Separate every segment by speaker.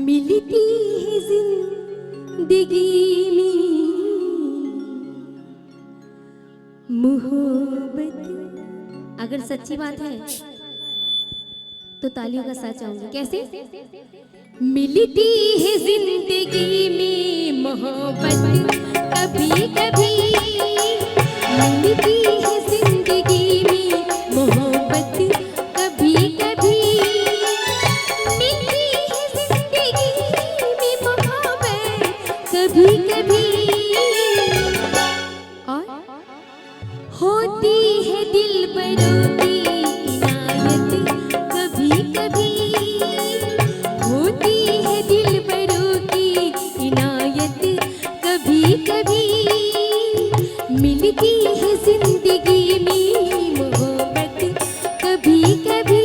Speaker 1: मिलती है जिंदगी में मोहब्बत। अगर सच्ची बात है तो तालियों का साथ चाहूंगी। कैसे? मिलती है जिंदगी में मोहब्बत कभी कभी, मिलती है जिंदगी में मोहब्बत कभी कभी, मिलती है जिंदगी में मोहब्बत कभी कभी, और होती है दिलबरों की इनायत कभी कभी, होती है दिलबरों की इनायत कभी कभी, मिलती है जिंदगी में मोहब्बत कभी कभी।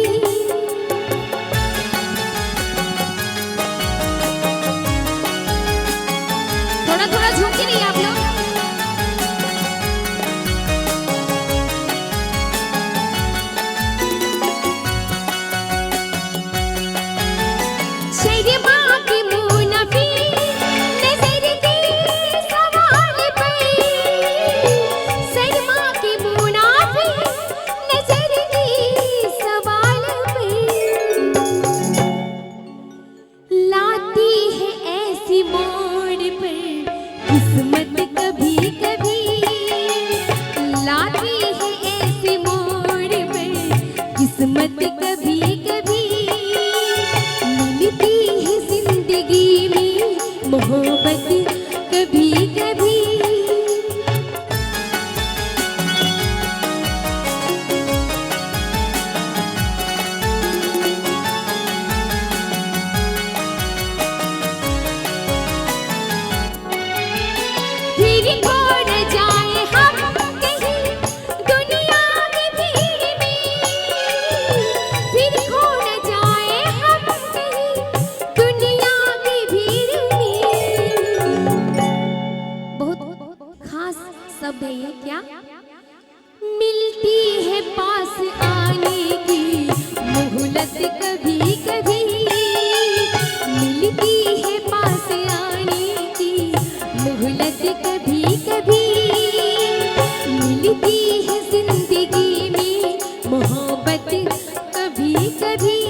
Speaker 1: थोड़ा थोड़ा झूम के नहीं आप लोग। शर्मा की मुनाफी नजर दी सवाल पे, शर्मा की मुनाफी नजर दी सवाल पे, लाती है ऐसी मोड़ पर किस्मत कभी कभी, लाती है ऐसी मोड़ पर किस्मत कभी कभी, मिलती है जिंदगी में मोहब्बत कभी कभी। फिर खो न जाए हम कहीं दुनिया की भीड़ में, फिर खो न जाए हम कहीं दुनिया की भीड़ में। बहुत खास शब्द है ये। क्या? मिलती है पास आने की मोहलत कभी कभी, मिलती है पास आने की मोहलत कभी कभी, मिलती है जिंदगी में मोहब्बत कभी कभी।